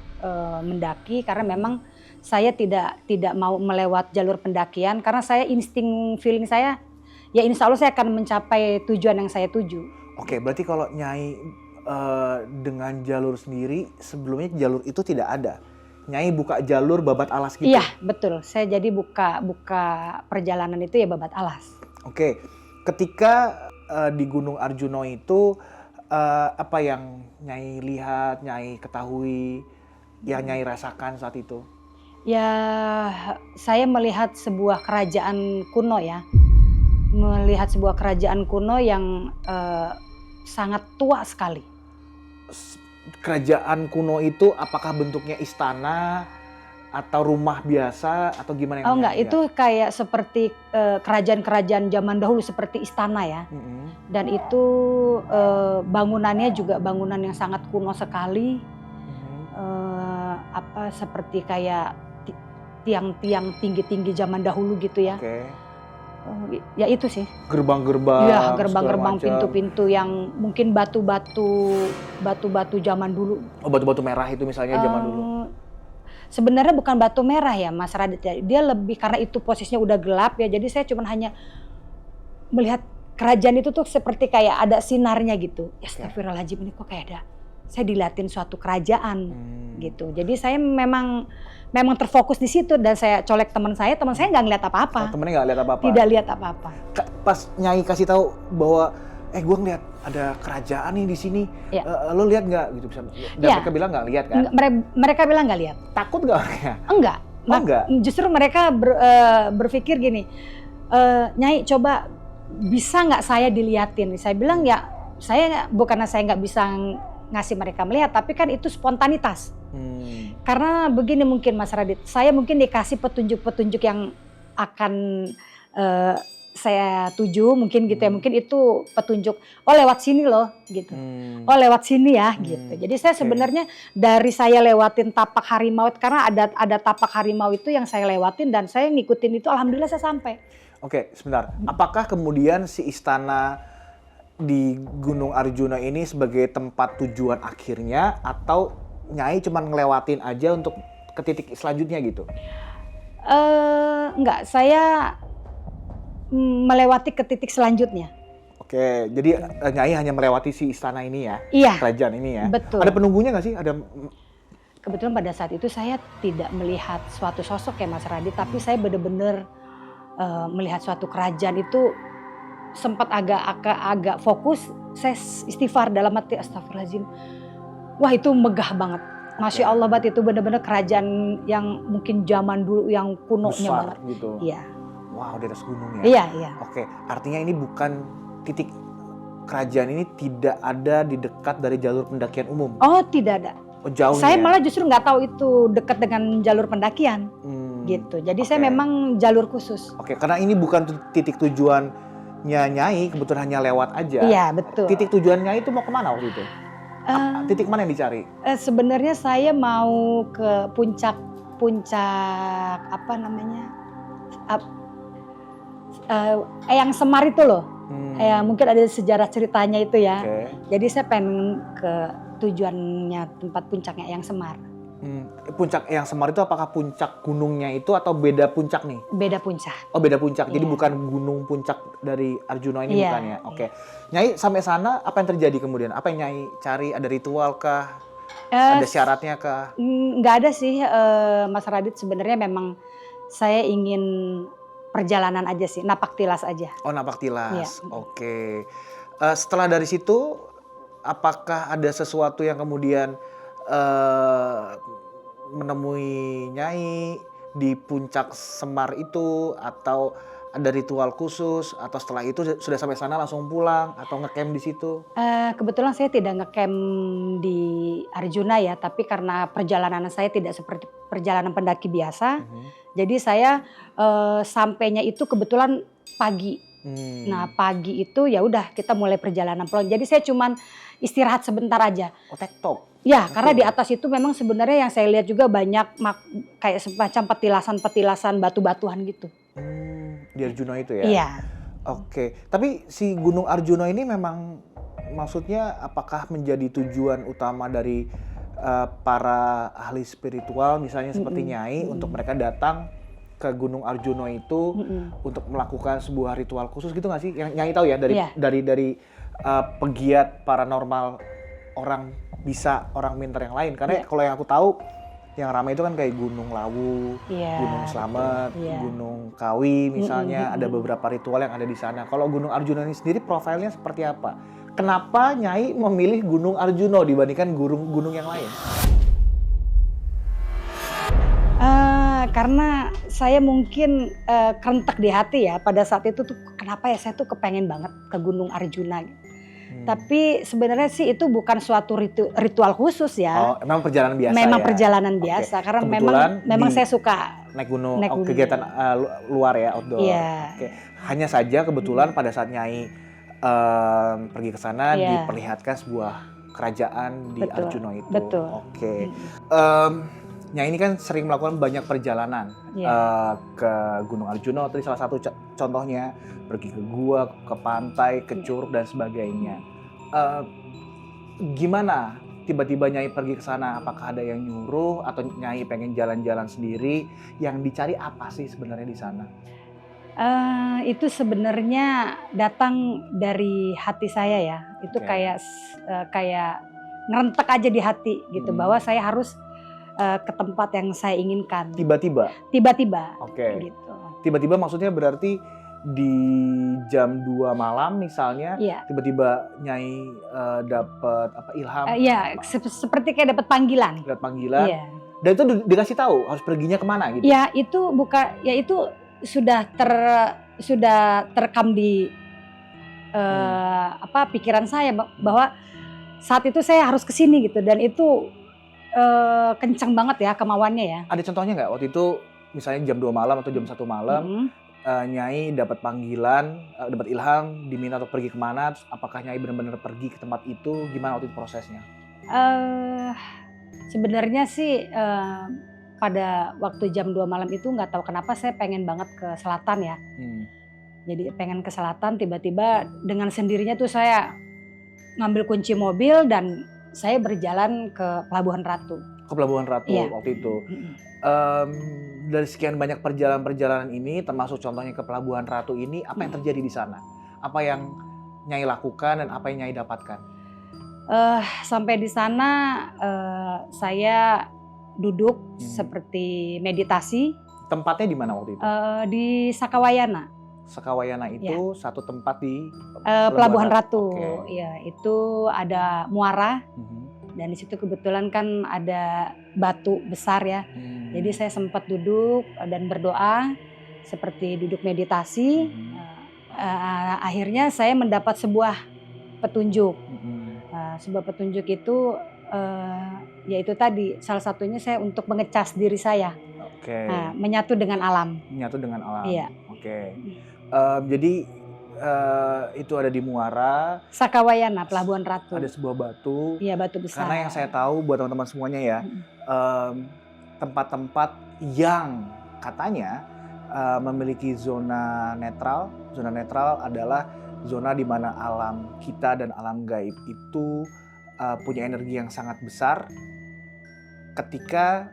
mendaki, karena memang saya tidak mau melewat jalur pendakian karena saya insting feeling saya ya insya Allah saya akan mencapai tujuan yang saya tuju. Oke, berarti kalau Nyai dengan jalur sendiri sebelumnya jalur itu tidak ada. Nyai buka jalur babat alas gitu. Iya, betul. Saya jadi buka perjalanan itu ya babat alas. Oke. Ketika di Gunung Arjuna itu apa yang Nyai lihat, Nyai ketahui, yang Nyai rasakan saat itu? Ya, saya melihat sebuah kerajaan kuno ya. Melihat sebuah kerajaan kuno yang sangat tua sekali. Kerajaan kuno itu apakah bentuknya istana atau rumah biasa atau gimana? Oh enggak, itu kayak seperti kerajaan-kerajaan zaman dahulu seperti istana ya. Dan itu bangunannya juga bangunan yang sangat kuno sekali. Seperti kayak tiang-tiang tinggi-tinggi zaman dahulu gitu ya. Ya itu sih. Gerbang-gerbang. Iya, gerbang-gerbang, pintu-pintu yang mungkin batu-batu zaman dulu. Oh, batu-batu merah itu misalnya zaman dulu. Sebenarnya bukan batu merah ya Mas Radit. Dia lebih karena itu posisinya udah gelap ya. Jadi saya cuma hanya melihat kerajaan itu tuh seperti kayak ada sinarnya gitu. Ya astagfirullahaladzim, ini kok kayak ada. Saya dilihatin suatu kerajaan gitu. Jadi saya memang terfokus di situ dan saya colek teman saya nggak ngeliat apa-apa. Temennya nggak lihat apa-apa? Tidak lihat apa-apa. Pas Nyai kasih tahu bahwa gue ngeliat ada kerajaan nih di sini, lo lihat nggak gitu bisa? Dan mereka bilang nggak lihat kan? Mereka bilang nggak lihat. Takut nggak mereka? Enggak. Enggak. Justru mereka berpikir gini, Nyai coba bisa nggak saya diliatin? Saya bilang ya saya bukannya saya nggak bisa ngasih mereka melihat, tapi kan itu spontanitas. Karena begini mungkin Mas Radit, saya mungkin dikasih petunjuk-petunjuk yang akan saya tuju mungkin gitu ya, mungkin itu petunjuk, oh lewat sini loh gitu, oh lewat sini ya gitu. Jadi saya sebenarnya dari saya lewatin tapak harimau, karena ada tapak harimau itu yang saya lewatin dan saya ngikutin itu, alhamdulillah saya sampai. Oke, sebentar, apakah kemudian si istana di Gunung Arjuna ini sebagai tempat tujuan akhirnya atau Nyai cuma ngelewatin aja untuk ke titik selanjutnya gitu? Enggak, saya melewati ke titik selanjutnya. Oke, jadi Nyai hanya melewati si istana ini ya? Iya. Kerajaan ini ya? Betul. Ada penunggunya nggak sih? Kebetulan pada saat itu saya tidak melihat suatu sosok ya Mas Radit, tapi saya benar-benar melihat suatu kerajaan itu sempat agak fokus. Saya istighfar dalam hati, astagfirullahaladzim. Wah itu megah banget. Masya Allah banget, itu benar-benar kerajaan yang mungkin zaman dulu yang kunonya banget. Gitu. Iya. Wow, di atas gunung ya? Iya. Oke, artinya ini bukan titik kerajaan ini tidak ada di dekat dari jalur pendakian umum? Oh tidak ada. Oh, jauh. Saya malah justru nggak tahu itu dekat dengan jalur pendakian. Gitu. Jadi saya memang jalur khusus. Oke, karena ini bukan titik tujuannya Nyai, kebetulan hanya lewat aja. Iya, betul. Titik tujuan Nyai itu mau kemana waktu itu? Titik mana yang dicari? Sebenarnya saya mau ke puncak apa namanya? Eyang Semar itu loh. Mungkin ada sejarah ceritanya itu ya. Jadi saya pengen ke tujuannya tempat puncaknya Eyang Semar. Puncak Eyang Semar itu apakah puncak gunungnya itu atau beda puncak nih? Beda puncak. Oh beda puncak, jadi bukan gunung puncak dari Arjuna ini bukan ya? Oke. Nyai sampai sana apa yang terjadi kemudian? Apa yang Nyai cari? Ada ritual kah? Ada syaratnya kah? Nggak ada sih Mas Radit, sebenarnya memang saya ingin perjalanan aja sih, napak tilas aja. Oh napak tilas, oke. Setelah dari situ apakah ada sesuatu yang kemudian menemui Nyai di puncak Semar itu, atau ada ritual khusus, atau setelah itu sudah sampai sana langsung pulang atau ngecamp di situ? Kebetulan saya tidak ngecamp di Arjuna ya, tapi karena perjalanan saya tidak seperti perjalanan pendaki biasa, jadi saya sampainya itu kebetulan pagi. Nah pagi itu ya udah kita mulai perjalanan pulang. Jadi saya cuman istirahat sebentar aja. Oh, tektok. Ya, karena di atas itu memang sebenarnya yang saya lihat juga banyak kayak semacam petilasan-petilasan batu-batuan gitu. Di Arjuna itu ya? Iya. Oke, tapi si Gunung Arjuna ini memang maksudnya apakah menjadi tujuan utama dari para ahli spiritual misalnya seperti Nyai untuk mereka datang ke Gunung Arjuna itu untuk melakukan sebuah ritual khusus gitu nggak sih? Yang Nyai tahu ya dari pegiat paranormal orang pintar yang lain. Karena kalau yang aku tahu yang ramai itu kan kayak Gunung Lawu, Gunung Slamet, Gunung Kawi misalnya, ada beberapa ritual yang ada di sana. Kalau Gunung Arjuna ini sendiri profilnya seperti apa? Kenapa Nyai memilih Gunung Arjuna dibandingkan gunung yang lain? Karena saya mungkin kerentak di hati ya pada saat itu tuh kenapa ya saya tuh kepengen banget ke Gunung Arjuna. Tapi sebenarnya sih itu bukan suatu ritual khusus ya. Oh, memang perjalanan biasa. Memang ya? perjalanan biasa karena memang saya suka naik gunung. Kegiatan luar ya, outdoor. Iya. Oke. Hanya saja kebetulan pada saat Nyai pergi ke sana diperlihatkan sebuah kerajaan di Arjuna itu. Betul. Oke. Nyai ini kan sering melakukan banyak perjalanan ke Gunung Arjuna. Tadi salah satu contohnya pergi ke gua, ke pantai, ke curug dan sebagainya. Gimana tiba-tiba Nyai pergi ke sana? Apakah ada yang nyuruh atau Nyai pengen jalan-jalan sendiri? Yang dicari apa sih sebenarnya di sana? Itu sebenarnya datang dari hati saya ya. Itu kayak ngerentek aja di hati gitu bahwa saya harus ke tempat yang saya inginkan. Tiba-tiba? Tiba-tiba. Oke. Gitu. Tiba-tiba maksudnya berarti di jam 2 malam misalnya, tiba-tiba Nyai dapat ilham? Iya, seperti kayak dapat panggilan. Dapat panggilan. Iya. Dan itu dikasih tahu harus perginya kemana gitu? Ya itu itu sudah terekam di pikiran saya bahwa saat itu saya harus kesini gitu dan itu kencang banget ya kemauannya ya. Ada contohnya nggak waktu itu misalnya jam 2 malam atau jam 1 malam Nyai dapat panggilan, dapat ilham, diminta untuk pergi kemana, terus apakah Nyai benar-benar pergi ke tempat itu, gimana waktu itu prosesnya? Sebenarnya sih pada waktu jam 2 malam itu nggak tahu kenapa saya pengen banget ke selatan ya. Jadi pengen ke selatan, tiba-tiba dengan sendirinya tuh saya ngambil kunci mobil dan saya berjalan ke Pelabuhan Ratu. Ke Pelabuhan Ratu waktu itu. Dari sekian banyak perjalanan ini, termasuk contohnya ke Pelabuhan Ratu ini, apa yang terjadi di sana? Apa yang Nyai lakukan dan apa yang Nyai dapatkan? Sampai di sana saya duduk seperti meditasi. Tempatnya di mana waktu itu? Di Sakawayana. Sakawayana itu satu tempat di Pelabuhan Ratu. Ya, itu ada muara. Dan di situ kebetulan kan ada batu besar ya. Jadi saya sempat duduk dan berdoa seperti duduk meditasi. Akhirnya saya mendapat sebuah petunjuk. Sebuah petunjuk itu yaitu tadi salah satunya saya untuk mengecas diri saya. Menyatu dengan alam. Menyatu dengan alam. Iya. Jadi itu ada di muara Sakawayana, Pelabuhan Ratu. Ada sebuah batu. Iya, batu besar. Karena yang saya tahu buat teman-teman semuanya ya, tempat-tempat yang katanya memiliki zona netral. Zona netral adalah zona di mana alam kita dan alam gaib itu punya energi yang sangat besar. Ketika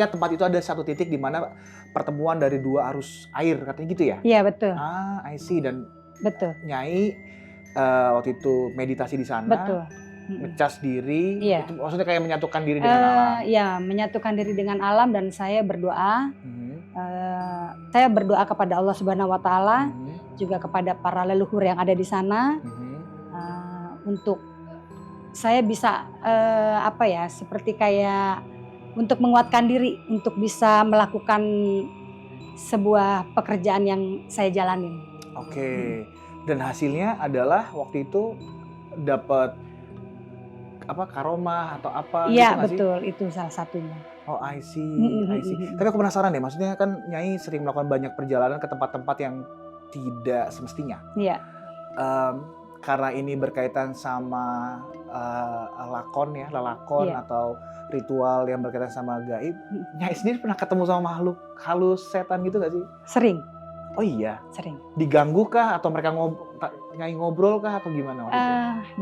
tempat itu ada satu titik di mana pertemuan dari dua arus air, katanya gitu ya? Iya, betul. I see. Dan betul. Nyai waktu itu meditasi di sana, ngecas diri, itu maksudnya kayak menyatukan diri dengan alam? Iya, menyatukan diri dengan alam dan saya berdoa. Saya berdoa kepada Allah Subhanahu Wa Taala, juga kepada para leluhur yang ada di sana, untuk saya bisa seperti kayak untuk menguatkan diri untuk bisa melakukan sebuah pekerjaan yang saya jalanin. Oke. Dan hasilnya adalah waktu itu dapat apa karomah atau apa gitu Iya nggak sih? betul, itu salah satunya. Oh, I see, Mhm I see. mhm. Tapi aku penasaran deh, maksudnya kan Nyai sering melakukan banyak perjalanan ke tempat-tempat yang tidak semestinya. Iya, Karena ini berkaitan sama lakon ya, lelakon iya. atau ritual yang berkaitan sama gaib. Mhm. Nyai sendiri pernah ketemu sama makhluk halus setan gitu nggak sih? Sering, Oh iya, sering. diganggu kah atau mereka Nyai ngobrol kah atau gimana waktu itu?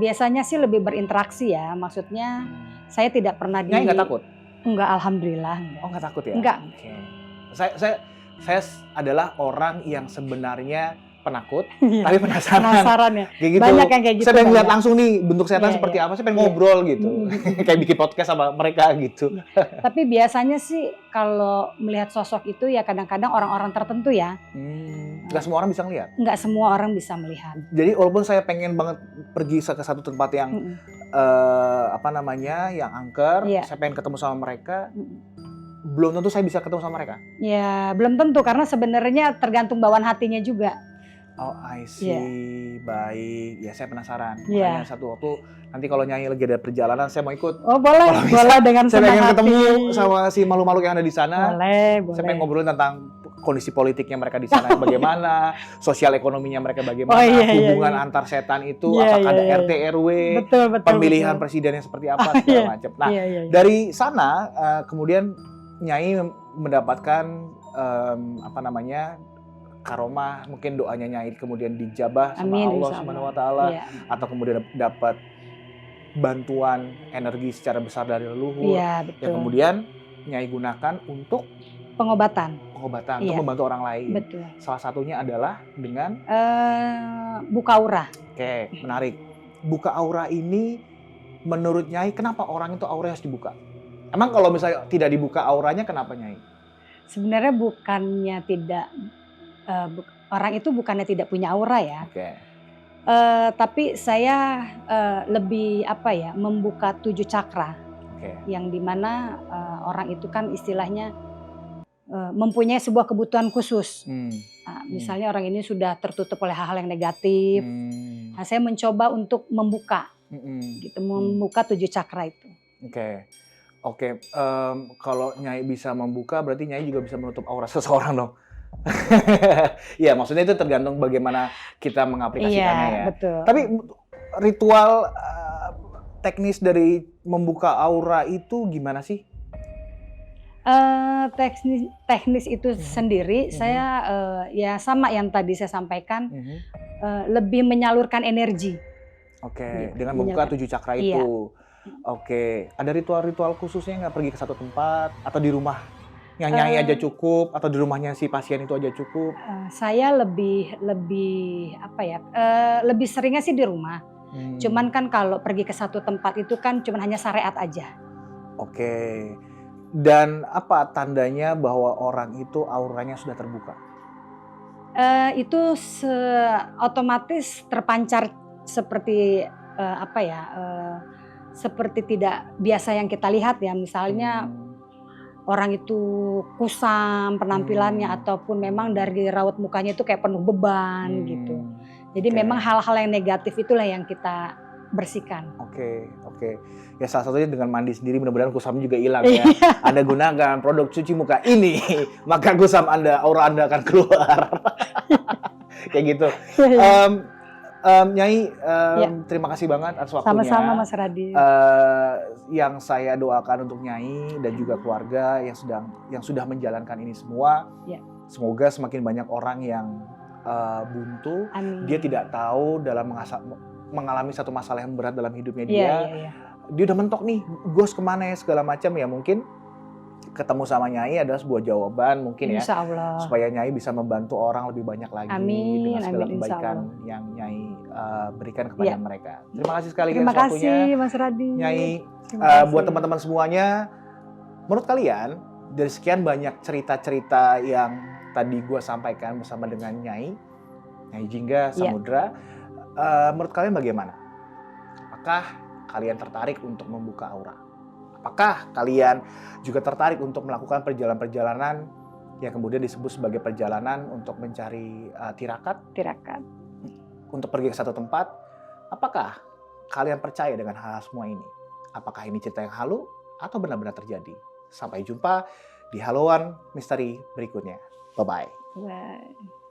Biasanya sih lebih berinteraksi ya, maksudnya saya tidak pernah Nyai nggak takut? Enggak, alhamdulillah Oh nggak takut ya? enggak. Oke. Saya adalah orang yang sebenarnya penakut, Iya. tapi penasaran. Penasaran ya? Kayak gitu. Banyak yang kayak gitu, Saya pengen lihat banyak. langsung nih bentuk setan Iya, seperti iya. apa. Saya pengen Iya. ngobrol gitu. Mhm. Kayak bikin podcast sama mereka gitu. Tapi biasanya sih kalau melihat sosok itu ya kadang-kadang orang-orang tertentu ya, Nggak semua orang bisa ngeliat. enggak semua orang bisa melihat. Jadi walaupun saya pengen banget pergi ke satu tempat yang Mhm. yang angker, Iya. saya pengen ketemu sama mereka, Mhm. belum tentu saya bisa ketemu sama mereka. Ya belum tentu karena sebenarnya tergantung bawaan hatinya juga. Oh, I see. Baik. Ya, saya penasaran. Iya. Makanya satu waktu nanti kalau Nyai lagi ada perjalanan, saya mau ikut. Oh boleh, Kalau bisa, boleh dengan Saya senang pengen hati. ketemu sama si makhluk-makhluk yang ada di sana. Boleh, Saya pengen boleh. ngobrolin tentang kondisi politiknya mereka di sana bagaimana, sosial ekonominya mereka bagaimana, Oh, iya, iya, hubungan iya. antar setan itu, Iya, apakah iya, ada iya. RT RW, Betul, betul. pemilihan betul. presidennya seperti apa, Oh, segala iya. macam. Nah, Iya, iya, iya. dari sana kemudian Nyai mendapatkan karomah, mungkin doanya Nyai kemudian dijabah sama Amin, Allah insya Subhanahu wa taala, Iya. atau kemudian dapat bantuan energi secara besar dari leluhur Iya, betul. yang kemudian Nyai gunakan untuk Pengobatan. pengobatan, Iya. untuk membantu orang lain. Betul. Salah satunya adalah dengan Buka aura. Oke, menarik. Buka aura ini menurut Nyai kenapa orang itu auranya harus dibuka? Emang kalau misalnya tidak dibuka auranya kenapa Nyai? Sebenarnya bukannya tidak orang itu bukannya tidak punya aura ya. Oke. Tapi saya lebih membuka 7 cakra Oke. yang dimana orang itu kan istilahnya mempunyai sebuah kebutuhan khusus. Nah, misalnya orang ini sudah tertutup oleh hal-hal yang negatif. Nah, saya mencoba untuk membuka, gitu, membuka 7 cakra itu. Oke. Kalau Nyai bisa membuka, berarti Nyai juga bisa menutup aura seseorang dong. Ya, maksudnya itu tergantung bagaimana kita mengaplikasikannya ya. Betul. Tapi ritual teknis dari membuka aura itu gimana sih? Teknis itu sendiri saya ya sama yang tadi saya sampaikan, lebih menyalurkan energi. Oke, Gitu, dengan membuka 7 cakra itu. Iya. Oke, ada ritual-ritual khususnya nggak pergi ke satu tempat atau di rumah yang Nyai aja cukup atau di rumahnya si pasien itu aja cukup? Saya lebih lebih seringnya sih di rumah. Cuman kan kalau pergi ke satu tempat itu kan cuman hanya syariat aja. Oke. Dan apa tandanya bahwa orang itu auranya sudah terbuka? Itu otomatis terpancar seperti seperti tidak biasa yang kita lihat ya. Misalnya orang itu kusam penampilannya ataupun memang dari raut mukanya itu kayak penuh beban gitu. Jadi memang hal-hal yang negatif itulah yang kita bersihkan. Oke. Ya salah satunya dengan mandi sendiri, mudah-mudahan kusam juga hilang ya. Anda gunakan produk cuci muka ini, maka kusam aura Anda akan keluar. Kayak gitu. Nyai, terima kasih banget atas waktunya. Sama-sama Mas Radi. Yang saya doakan untuk Nyai dan juga keluarga yang sudah menjalankan ini semua, semoga semakin banyak orang yang buntu. Amin. Dia tidak tahu dalam mengalami satu masalah yang berat dalam hidupnya dia. Iya. Dia udah mentok nih, gue kemana ya segala macam ya, mungkin ketemu sama Nyai adalah sebuah jawaban mungkin ya. Insya Allah. Supaya Nyai bisa membantu orang lebih banyak lagi dengan segala kebaikan yang Nyai berikan kepada mereka. Terima kasih sekali atas waktunya. Terima kasih Mas Radi. Nyai, buat teman-teman semuanya, menurut kalian dari sekian banyak cerita-cerita yang tadi gue sampaikan bersama dengan Nyai Jingga Samudra, menurut kalian bagaimana? Apakah kalian tertarik untuk membuka aura? Apakah kalian juga tertarik untuk melakukan perjalanan-perjalanan yang kemudian disebut sebagai perjalanan untuk mencari tirakat? Tirakat. Untuk pergi ke satu tempat, apakah kalian percaya dengan hal semua ini? Apakah ini cerita yang halu atau benar-benar terjadi? Sampai jumpa di Haluan Misteri berikutnya. Bye-bye. Bye.